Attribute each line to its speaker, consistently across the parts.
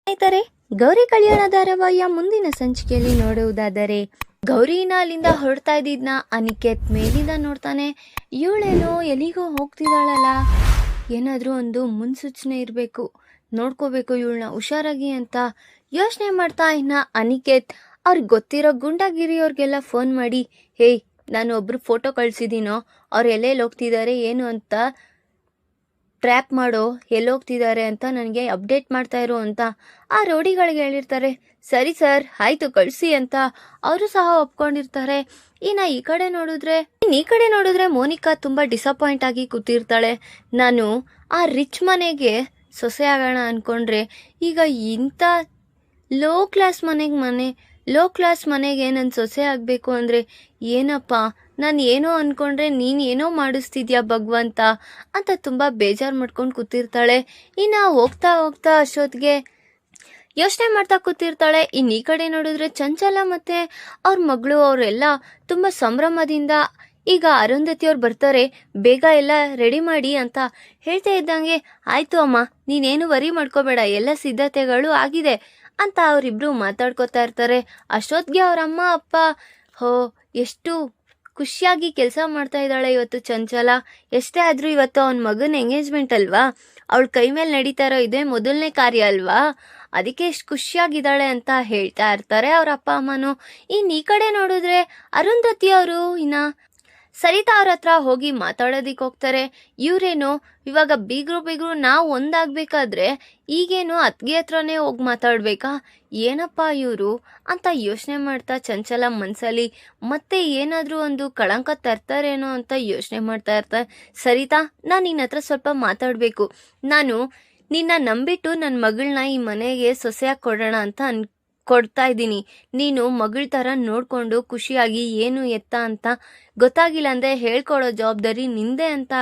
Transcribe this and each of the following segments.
Speaker 1: ಸ್ನೇಹಿತರೆ, ಗೌರಿ ಕಲ್ಯಾಣ ಧಾರಾವಾಹಿಯ ಮುಂದಿನ ಸಂಚಿಕೆಯಲ್ಲಿ ನೋಡುವುದಾದರೆ, ಗೌರಿನ ಅಲ್ಲಿಂದ ಹೊರಡ್ತಾ ಇದ್ದಿದ್ನ ಅನಿಕೇತ್ ಮೇಲಿಂದ ನೋಡ್ತಾನೆ. ಇವಳೇನೋ ಎಲ್ಲಿಗೋ ಹೋಗ್ತಿದ್ದಾಳಲ್ಲ, ಏನಾದ್ರೂ ಒಂದು ಮುನ್ಸೂಚನೆ ಇರಬೇಕು, ನೋಡ್ಕೋಬೇಕು ಇವಳನ್ನ ಹುಷಾರಾಗಿ ಅಂತ ಯೋಚನೆ ಮಾಡ್ತಾ ಇನ್ನ ಅನಿಕೇತ್ ಅವ್ರಿಗೆ ಗೊತ್ತಿರೋ ಗುಂಡಾಗಿರಿಯವ್ರಿಗೆಲ್ಲ ಫೋನ್ ಮಾಡಿ, ಹೇಯ್, ನಾನು ಒಬ್ರು ಫೋಟೋ ಕಳ್ಸಿದ್ದೀನೋ, ಅವ್ರು ಎಲ್ಲೆಲ್ಲಿ ಹೋಗ್ತಿದ್ದಾರೆ ಏನು ಅಂತ ಟ್ರ್ಯಾಪ್ ಮಾಡೋ, ಎಲ್ಲೋಗ್ತಿದ್ದಾರೆ ಅಂತ ನನಗೆ ಅಪ್ಡೇಟ್ ಮಾಡ್ತಾ ಇರೋ ಅಂತ ಆ ರೌಡಿಗಳಿಗೆ ಹೇಳಿರ್ತಾರೆ. ಸರಿ ಸರ್, ಆಯ್ತು ಕಳಿಸಿ ಅಂತ ಅವರು ಸಹ ಒಪ್ಕೊಂಡಿರ್ತಾರೆ. ಈ ಕಡೆ ನೋಡಿದ್ರೆ ಮೋನಿಕಾ ತುಂಬಾ ಡಿಸಪಾಯಿಂಟ್ ಆಗಿ ಕೂತಿರ್ತಾಳೆ. ನಾನು ಆ ರಿಚ್ ಮನೆಗೆ ಸೊಸೆ ಆಗೋಣ ಅನ್ಕೊಂಡ್ರೆ ಈಗ ಇಂಥ ಲೋ ಕ್ಲಾಸ್ ಮನೆಗೆ ನನ್ನ ಸೊಸೆ ಆಗಬೇಕು ಅಂದರೆ ಏನಪ್ಪ, ನಾನು ಏನೋ ಅನ್ಕೊಂಡ್ರೆ ನೀನು ಏನೋ ಮಾಡಿಸ್ತಿದ್ಯಾ ಭಗವಂತ ಅಂತ ತುಂಬ ಬೇಜಾರು ಮಾಡ್ಕೊಂಡು ಕೂತಿರ್ತಾಳೆ. ಇನ್ನು ಹೋಗ್ತಾ ಅಷ್ಟೊತ್ತಿಗೆ ಯೋಚನೆ ಮಾಡ್ತಾ ಕೂತಿರ್ತಾಳೆ. ಈ ಕಡೆ ನೋಡಿದ್ರೆ ಚಂಚಲ ಮತ್ತೆ ಅವ್ರ ಮಗಳು ಅವರೆಲ್ಲ ತುಂಬ ಸಂಭ್ರಮದಿಂದ ಈಗ ಅರುಂಧತಿ ಅವ್ರು ಬರ್ತಾರೆ, ಬೇಗ ಎಲ್ಲ ರೆಡಿ ಮಾಡಿ ಅಂತ ಹೇಳ್ತಾ ಇದ್ದಂಗೆ, ಆಯ್ತು ಅಮ್ಮ, ನೀನೇನು ವರಿ ಮಾಡ್ಕೋಬೇಡ, ಎಲ್ಲ ಸಿದ್ಧತೆಗಳು ಆಗಿದೆ ಅಂತ ಅವರಿಬ್ರು ಮಾತಾಡ್ಕೋತಾ ಇರ್ತಾರೆ. ಅಷ್ಟೊತ್ತಿಗೆ ಅವ್ರ ಅಮ್ಮ ಅಪ್ಪ, ಹೋ ಎಷ್ಟು ಖುಷಿಯಾಗಿ ಕೆಲಸ ಮಾಡ್ತಾ ಇದ್ದಾಳೆ ಇವತ್ತು ಚಂಚಲ. ಎಷ್ಟೇ ಆದ್ರೂ ಇವತ್ತು ಅವನ ಮಗನ ಎಂಗೇಜ್ಮೆಂಟ್ ಅಲ್ವಾ, ಅವಳ ಕೈ ಮೇಲೆ ನಡೀತಾ ಇರೋ ಇದೇ ಮೊದಲನೇ ಕಾರ್ಯ ಅಲ್ವಾ, ಅದಕ್ಕೆ ಎಷ್ಟು ಖುಷಿಯಾಗಿದ್ದಾಳೆ ಅಂತ ಹೇಳ್ತಾ ಇರ್ತಾರೆ ಅವ್ರ ಅಪ್ಪ ಅಮ್ಮನು. ಈ ಕಡೆ ನೋಡಿದ್ರೆ ಅರುಂಧತಿ ಅವರು ಸರಿತಾ ಅವ್ರ ಹತ್ರ ಹೋಗಿ ಮಾತಾಡೋದಿಕ್ ಹೋಗ್ತಾರೆ. ಇವ್ರೇನು ಇವಾಗ ಬೀಗ್ರು ನಾವು ಒಂದಾಗ್ಬೇಕಾದ್ರೆ ಈಗೇನು ಅತ್ಗೆ ಹತ್ರನೇ ಹೋಗಿ ಮಾತಾಡ್ಬೇಕಾ, ಏನಪ್ಪಾ ಇವರು ಅಂತ ಯೋಚನೆ ಮಾಡ್ತಾ ಚಂಚಲ ಮನ್ಸಲ್ಲಿ ಮತ್ತೆ ಏನಾದ್ರೂ ಒಂದು ಕಳಂಕ ತರ್ತಾರೇನೋ ಅಂತ ಯೋಚನೆ ಮಾಡ್ತಾ ಇರ್ತಾರೆ. ಸರಿತಾ, ನಾನು ನಿನ್ನ ಹತ್ರ ಸ್ವಲ್ಪ ಮಾತಾಡ್ಬೇಕು, ನಾನು ನಿನ್ನ ನಂಬಿಟ್ಟು ನನ್ನ ಮಗಳನ್ನ ಈ ಮನೆಗೆ ಸೊಸೆಯಾಗಿ ಕೊಡೋಣ ಅಂತ ಕೊಡ್ತಾ ಇದ್ದೀನಿ. ನೀನು ಮಗಳ ಥರ ನೋಡ್ಕೊಂಡು ಖುಷಿಯಾಗಿ ಏನು ಎತ್ತ ಅಂತ ಗೊತ್ತಾಗಿಲ್ಲ ಅಂದ್ರೆ ಹೇಳ್ಕೊಡೋ ಜವಾಬ್ದಾರಿ ನಿಂದೆ ಅಂತ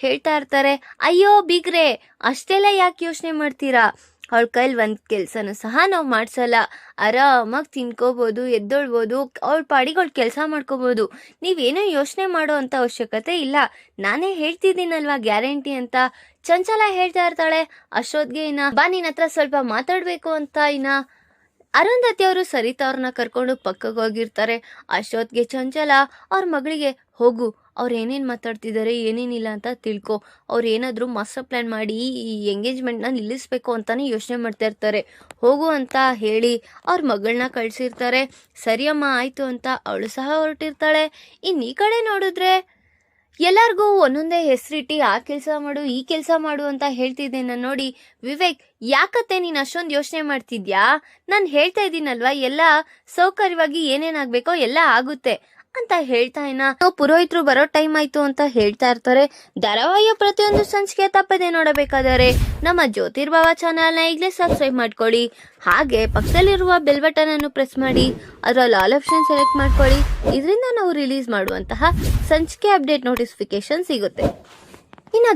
Speaker 1: ಹೇಳ್ತಾ ಇರ್ತಾರೆ. ಅಯ್ಯೋ ಬೀಗ್ರೆ, ಅಷ್ಟೆಲ್ಲ ಯಾಕೆ ಯೋಚನೆ ಮಾಡ್ತೀರಾ, ಅವಳ ಕೈಲಿ ಒಂದು ಕೆಲಸನೂ ಸಹ ನಾವು ಮಾಡ್ಸಲ್ಲ, ಆರಾಮಾಗಿ ತಿನ್ಕೋಬೋದು, ಎದ್ದೊಳ್ಬೋದು, ಅವಳ ಪಾಡಿಗಳು ಕೆಲಸ ಮಾಡ್ಕೋಬೋದು, ನೀವೇನೋ ಯೋಚನೆ ಮಾಡೋ ಅಂತ ಅವಶ್ಯಕತೆ ಇಲ್ಲ, ನಾನೇ ಹೇಳ್ತಿದ್ದೀನಲ್ವಾ ಗ್ಯಾರಂಟಿ ಅಂತ ಚಂಚಲ ಹೇಳ್ತಾ ಇರ್ತಾಳೆ. ಅಷ್ಟೊತ್ತಿಗೆ ಬಾ, ನಿನ್ನ ಹತ್ರ ಸ್ವಲ್ಪ ಮಾತಾಡ್ಬೇಕು ಅಂತ ಅರುಂಧತಿ ಅವರು ಸರಿತಾ ಅವ್ರನ್ನ ಕರ್ಕೊಂಡು ಪಕ್ಕಕ್ಕೆ ಹೋಗಿರ್ತಾರೆ. ಅಷ್ಟೊತ್ತಿಗೆ ಚಂಚಲ ಅವ್ರ ಮಗಳಿಗೆ, ಹೋಗು, ಅವ್ರು ಏನೇನು ಮಾತಾಡ್ತಿದ್ದಾರೆ ಏನೇನಿಲ್ಲ ಅಂತ ತಿಳ್ಕೊ, ಅವ್ರು ಏನಾದರೂ ಮಾಸ್ಟರ್ ಪ್ಲಾನ್ ಮಾಡಿ ಈ ಎಂಗೇಜ್ಮೆಂಟ್ನ ನಿಲ್ಲಿಸ್ಬೇಕು ಅಂತಾನೆ ಯೋಚನೆ ಮಾಡ್ತಾ ಇರ್ತಾರೆ, ಹೋಗು ಅಂತ ಹೇಳಿ ಅವ್ರ ಮಗಳನ್ನ ಕಳ್ಸಿರ್ತಾರೆ. ಸರಿಯಮ್ಮ ಆಯ್ತು ಅಂತ ಅವಳು ಸಹ ಹೊರಟಿರ್ತಾಳೆ. ಈ ಕಡೆ ನೋಡಿದ್ರೆ ಎಲ್ಲರಿಗೂ ಒಂದೊಂದೇ ಹೆಸರಿಟ್ಟು ಆ ಕೆಲಸ ಮಾಡು ಈ ಕೆಲಸ ಮಾಡು ಅಂತ ಹೇಳ್ತಿದ್ದೆ ನಾನು ನೋಡಿ, ವಿವೇಕ್ ಯಾಕತ್ತೆ ನೀನು ಅಷ್ಟೊಂದು ಯೋಚನೆ ಮಾಡ್ತಿದ್ಯಾ, ನಾನು ಹೇಳ್ತಾ ಇದ್ದೀನಲ್ವಾ ಎಲ್ಲ ಸೌಕರ್ಯವಾಗಿ ಏನೇನಾಗಬೇಕೋ ಎಲ್ಲ ಆಗುತ್ತೆ ಅಂತ ಹೇಳ್ತಾ ಪುರೋಹಿತರು ಬರೋ ಟೈಮ್ ಆಯ್ತು ಅಂತ ಹೇಳ್ತಾ ಇರ್ತಾರೆ. ಧಾರಾವಾಹಿಯ ಪ್ರತಿಯೊಂದು ಸಂಚಿಕೆ ತಪ್ಪದೆ ನೋಡಬೇಕಾದರೆ ನಮ್ಮ ಜ್ಯೋತಿರ್ಭವ ಚಾನಲ್ನ ಈಗಲೇ ಸಬ್ಸ್ಕ್ರೈಬ್ ಮಾಡ್ಕೊಳ್ಳಿ, ಹಾಗೆ ಪಕ್ಕದಲ್ಲಿರುವ ಬೆಲ್ ಬಟನ್ ಅನ್ನು ಪ್ರೆಸ್ ಮಾಡಿ ಅದರಲ್ಲಿ ಆಲ್ ಆಪ್ಷನ್ ಸೆಲೆಕ್ಟ್ ಮಾಡ್ಕೊಳ್ಳಿ. ಇದರಿಂದ ನಾವು ರಿಲೀಸ್ ಮಾಡುವಂತಹ ಸಂಚಿಕೆ ಅಪ್ಡೇಟ್ ನೋಟಿಫಿಕೇಶನ್ ಸಿಗುತ್ತೆ.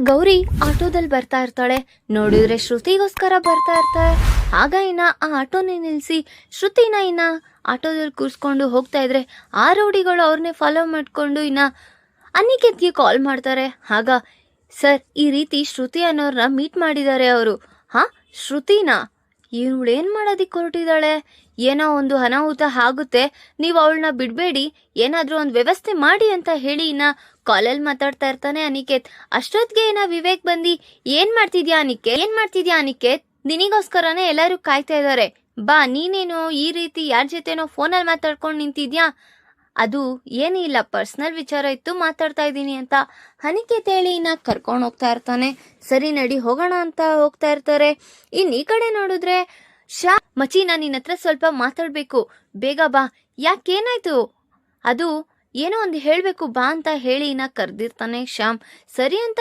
Speaker 1: ಗೌರಿ ಆಟೋದಲ್ಲಿ ಬರ್ತಾ ಇರ್ತಾಳೆ. ನೋಡಿದ್ರೆ ಶ್ರುತಿಗೋಸ್ಕರ ಬರ್ತಾ ಇರ್ತಾಳೆ. ಆಗ ಆ ಆಟೋನೇ ನಿಲ್ಸಿ ಶ್ರುತಿನ ಆಟೋದಲ್ಲಿ ಕೂರಿಸ್ಕೊಂಡು ಹೋಗ್ತಾ ಇದ್ರೆ ಆ ರೌಡಿಗಳು ಅವ್ರನ್ನೇ ಫಾಲೋ ಮಾಡ್ಕೊಂಡು ಅನಿಕೇತ್ಗೆ ಕಾಲ್ ಮಾಡ್ತಾರೆ. ಆಗ ಸರ್, ಈ ರೀತಿ ಶ್ರುತಿ ಅನ್ನೋರ್ನ ಮೀಟ್ ಮಾಡಿದ್ದಾರೆ ಅವರು. ಶ್ರುತಿನಾ? ಇವಳೇನ್ ಮಾಡೋದಿಕ್ಕೆ ಹೊರಟಿದ್ದಾಳೆ, ಏನೋ ಒಂದು ಅನಾಹುತ ಆಗುತ್ತೆ, ನೀವು ಅವಳನ್ನ ಬಿಡಬೇಡಿ, ಏನಾದ್ರೂ ಒಂದು ವ್ಯವಸ್ಥೆ ಮಾಡಿ ಅಂತ ಹೇಳಿ ಕಾಲಲ್ಲಿ ಮಾತಾಡ್ತಾ ಇರ್ತಾನೆ ಅನಿಕೇತ್. ಅಷ್ಟೊತ್ತಿಗೆ ವಿವೇಕ್ ಬಂದು, ಏನ್ ಮಾಡ್ತಿದ್ಯಾ ಅನಿಕೇತ್, ನಿನಗೋಸ್ಕರನೇ ಎಲ್ಲರೂ ಕಾಯ್ತಾ ಇದ್ದಾರೆ, ಬಾ, ನೀನೇನು ಈ ರೀತಿ ಯಾರ ಜೊತೆನೋ ಫೋನಲ್ಲಿ ಮಾತಾಡ್ಕೊಂಡು ನಿಂತಿದ್ಯಾ, ಅದು ಏನಿಲ್ಲ, ಪರ್ಸನಲ್ ವಿಚಾರ ಇತ್ತು, ಮಾತಾಡ್ತಾ ಇದ್ದೀನಿ ಅಂತ ಅನಿಕೇತ್ ಹೇಳಿ ಕರ್ಕೊಂಡು ಹೋಗ್ತಾ ಇರ್ತಾನೆ. ಸರಿ ನಡಿ ಹೋಗೋಣ ಅಂತ ಹೋಗ್ತಾ ಇರ್ತಾರೆ. ಈ ಕಡೆ ನೋಡಿದ್ರೆ ಮಚಿ, ನಾನು ನಿನ್ನ ಹತ್ರ ಸ್ವಲ್ಪ ಮಾತಾಡ್ಬೇಕು, ಬೇಗ ಬಾ. ಯಾಕೇನಾಯ್ತು? ಅದು ಏನೋ ಒಂದು ಹೇಳ್ಬೇಕು ಬಾ ಅಂತ ಹೇಳಿ ಕರೆದಿರ್ತಾನೆ ಶ್ಯಾಮ್. ಸರಿ ಅಂತ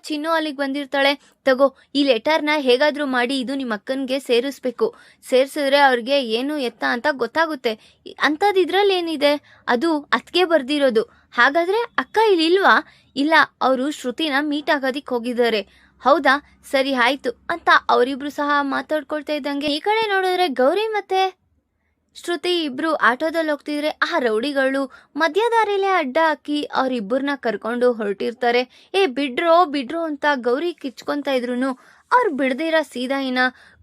Speaker 1: ಚಿನ್ನು ಅಲ್ಲಿಗೆ ಬಂದಿರ್ತಾಳೆ. ತಗೋ, ಈ ಲೆಟರ್ನ ಹೇಗಾದ್ರೂ ಮಾಡಿ ಇದು ನಿಮ್ಮ ಅಕ್ಕನ್ಗೆ ಸೇರಿಸಿದ್ರೆ ಅವ್ರಿಗೆ ಏನು ಎತ್ತ ಅಂತ ಗೊತ್ತಾಗುತ್ತೆ. ಅಂಥದ್ದಿದ್ರಲ್ಲಿ ಏನಿದೆ, ಅದು ಅತ್ಗೆ ಬರ್ದಿರೋದು. ಹಾಗಾದ್ರೆ ಅಕ್ಕ ಇಲ್ವಾ? ಇಲ್ಲ, ಅವರು ಶ್ರುತಿನ ಮೀಟ್ ಆಗೋದಿಕ್ ಹೋಗಿದ್ದಾರೆ. ಹೌದಾ, ಸರಿ ಆಯ್ತು ಅಂತ ಅವರಿಬ್ರು ಸಹ ಮಾತಾಡ್ಕೊಳ್ತಾ ಇದ್ದಂಗೆ ಈ ಕಡೆ ನೋಡಿದ್ರೆ ಗೌರಿ ಮತ್ತೆ ಶ್ರುತಿ ಇಬ್ರು ಆಟೋದಲ್ಲಿ ಹೋಗ್ತಿದ್ರೆ ಆ ರೌಡಿಗಳು ಮಧ್ಯದಾರಿಲೇ ಅಡ್ಡ ಹಾಕಿ ಅವ್ರಿಬ್ಬರನ್ನ ಕರ್ಕೊಂಡು ಹೊರಟಿರ್ತಾರೆ. ಬಿಡ್ರೋ ಅಂತ ಗೌರಿ ಕಿಚ್ಕೊಂತ ಇದ್ರು ಅವ್ರು ಬಿಡ್ದಿರ ಸೀದಾ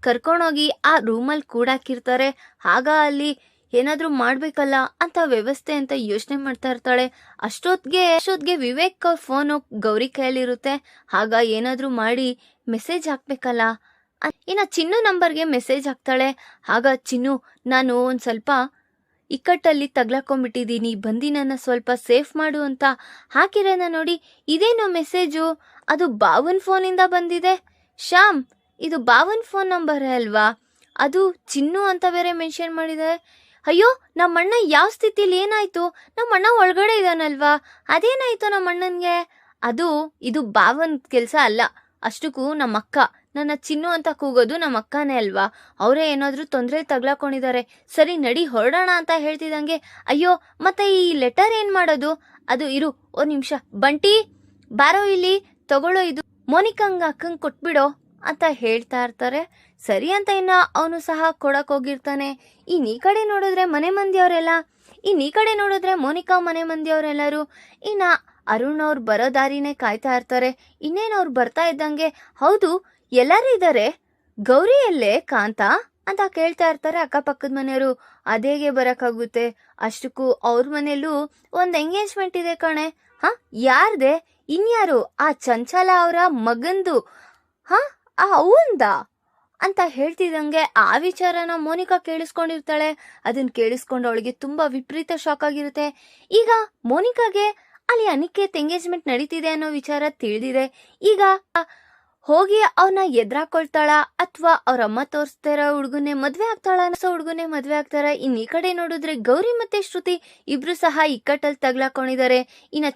Speaker 1: ಕರ್ಕೊಂಡೋಗಿ ಆ ರೂಮಲ್ಲಿ ಕೂಡಾಕಿರ್ತಾರೆ. ಆಗ ಅಲ್ಲಿ ಏನಾದ್ರೂ ಮಾಡ್ಬೇಕಲ್ಲ ಅಂತ ವ್ಯವಸ್ಥೆ ಅಂತ ಯೋಚನೆ ಮಾಡ್ತಾ ಇರ್ತಾಳೆ. ಅಷ್ಟೊತ್ಗೆ ವಿವೇಕ್ ಅವ್ರ ಫೋನು ಗೌರಿ ಕೈಯಲ್ಲಿರುತ್ತೆ. ಆಗ ಏನಾದ್ರೂ ಮಾಡಿ ಮೆಸೇಜ್ ಹಾಕ್ಬೇಕಲ್ಲ. ಚಿನ್ನು ನಂಬರ್ಗೆ ಮೆಸೇಜ್ ಹಾಕ್ತಾಳೆ. ಆಗ ಚಿನ್ನು, ನಾನು ಒಂದ್ ಸ್ವಲ್ಪ ಇಕ್ಕಟ್ಟಲ್ಲಿ ತಗ್ಲಾಕೊಂಡ್ಬಿಟ್ಟಿದ್ದೀನಿ, ಬಂದು ನನ್ನ ಸ್ವಲ್ಪ ಸೇಫ್ ಮಾಡು ಅಂತ ಹಾಕಿರೋನ ನೋಡಿ. ಇದೇನೋ ಮೆಸೇಜು, ಅದು ಬಾವನ್ ಫೋನಿಂದ ಬಂದಿದೆ. ಶ್ಯಾಮ್, ಇದು ಬಾವನ್ ಫೋನ್ ನಂಬರೇ ಅಲ್ವಾ? ಅದು ಚಿನ್ನು ಅಂತ ಬೇರೆ ಮೆನ್ಷನ್ ಮಾಡಿದೆ. ಅಯ್ಯೋ, ನಮ್ಮಣ್ಣ ಯಾವ ಸ್ಥಿತಿಲಿ ಏನಾಯ್ತು? ನಮ್ಮಣ್ಣ ಒಳಗಡೆ ಇದಾನಲ್ವಾ? ಅದೇನಾಯ್ತು ನಮ್ಮಣ್ಣನ್ಗೆ? ಇದು ಬಾವನ್ ಕೆಲಸ ಅಲ್ಲ. ಅಷ್ಟಕ್ಕೂ ನಮ್ಮಕ್ಕ ನನ್ನ ಚಿನ್ನು ಅಂತ ಕೂಗೋದು ನಮ್ಮ ಅಕ್ಕನೇ ಅಲ್ವಾ? ಅವರೇ ಏನಾದ್ರೂ ತೊಂದರೆ ತಗ್ಲಾಕೊಂಡಿದ್ದಾರೆ. ಸರಿ ನಡಿ ಹೊರಡೋಣ ಅಂತ ಹೇಳ್ತಿದ್ದಂಗೆ, ಅಯ್ಯೋ ಮತ್ತೆ ಈ ಲೆಟರ್ ಏನ್ ಮಾಡೋದು? ಅದು ಇರು ಒಂದ್ ನಿಮಿಷ, ಬಂಟಿ ಬಾರೋ ಇಲ್ಲಿ ತಗೊಳ್ಳೋ, ಇದು ಮೋನಿಕಂಗ್ ಅಕ್ಕಂಗ್ ಕೊಟ್ಬಿಡೋ ಅಂತ ಹೇಳ್ತಾ ಇರ್ತಾರೆ. ಸರಿ ಅಂತ ಅವನು ಸಹ ಕೊಡಕ್ ಹೋಗಿರ್ತಾನೆ. ಈ ಕಡೆ ನೋಡಿದ್ರೆ ಮನೆ ಮಂದಿಯವರೆಲ್ಲ, ಈ ಕಡೆ ನೋಡಿದ್ರೆ ಮೋನಿಕಾ ಮನೆ ಮಂದಿಯವರೆಲ್ಲರೂ ಅರುಣ್ ಅವ್ರು ಬರೋ ದಾರಿನೇ ಕಾಯ್ತಾ ಇರ್ತಾರೆ. ಇನ್ನೇನು ಅವ್ರು ಬರ್ತಾ ಇದ್ದಂಗೆ, ಹೌದು ಎಲ್ಲರೂ ಇದ್ದಾರೆ, ಗೌರಿ ಎಲ್ಲೇ ಕಾಂತ ಅಂತ ಕೇಳ್ತಾ ಇರ್ತಾರೆ ಅಕ್ಕಪಕ್ಕದ ಮನೆಯವರು. ಅದೇಗೆ ಬರಕ್ಕಾಗುತ್ತೆ? ಅಷ್ಟಕ್ಕೂ ಅವ್ರ ಮನೆಯಲ್ಲೂ ಒಂದ್ ಎಂಗೇಜ್ಮೆಂಟ್ ಇದೆ ಕಣೆ. ಯಾರ್ದೆ? ಇನ್ಯಾರು? ಆ ಚಂಚಲ ಅವರ ಮಗಂದು. ಅವಂದ ಅಂತ ಹೇಳ್ತಿದ್ದಂಗೆ ಆ ವಿಚಾರನ ಮೋನಿಕಾ ಕೇಳಿಸ್ಕೊಂಡಿರ್ತಾಳೆ. ಅದನ್ನ ಕೇಳಿಸ್ಕೊಂಡು ಅವಳಿಗೆ ತುಂಬಾ ವಿಪರೀತ ಶಾಕ್ ಆಗಿರುತ್ತೆ. ಈಗ ಮೋನಿಕಾಗೆ ಅಲ್ಲಿ ಅನಿಕೇತ್ ಎಂಗೇಜ್ಮೆಂಟ್ ನಡೀತಿದೆ ಅನ್ನೋ ವಿಚಾರ ತಿಳಿದಿದೆ. ಈಗ ಹೋಗಿ ಅವನ್ನ ಎದ್ರಾಕೊಳ್ತಾಳ ಅಥವಾ ಅವ್ರ ಅಮ್ಮ ತೋರಿಸ್ತಾ ಇರೋ ಹುಡುಗನೇ ಮದ್ವೆ ಆಗ್ತಾಳ ಅನ್ಸೋ ಹುಡುಗನೇ ಮದ್ವೆ ಆಗ್ತಾರ. ಈ ಕಡೆ ನೋಡಿದ್ರೆ ಗೌರಿ ಮತ್ತೆ ಶ್ರುತಿ ಇಬ್ರು ಸಹ ಇಕ್ಕಟ್ಟಲ್ಲಿ ತಗ್ಲಾಕೊಂಡಿದ್ದಾರೆ.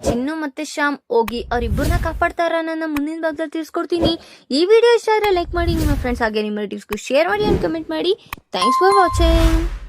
Speaker 1: ಚಿನ್ನು ಮತ್ತೆ ಶ್ಯಾಮ್ ಹೋಗಿ ಅವ್ರಿಬ್ಬರನ್ನ ಕಾಪಾಡ್ತಾರ. ನನ್ನ ಮುಂದಿನ ಭಾಗದಲ್ಲಿ ತಿಳಿಸ್ಕೊಡ್ತೀನಿ. ಈ ವಿಡಿಯೋ ಇಷ್ಟ ಆದ್ರೆ ಲೈಕ್ ಮಾಡಿ, ನಿಮ್ಮ ಫ್ರೆಂಡ್ಸ್ ಹಾಗೆ ನಿಮ್ಮ ರಿಲೇಟಿವ್ಸ್ಗೂ ಶೇರ್ ಮಾಡಿ ಅಂಡ್ ಕಮೆಂಟ್ ಮಾಡಿ. Thanks for watching.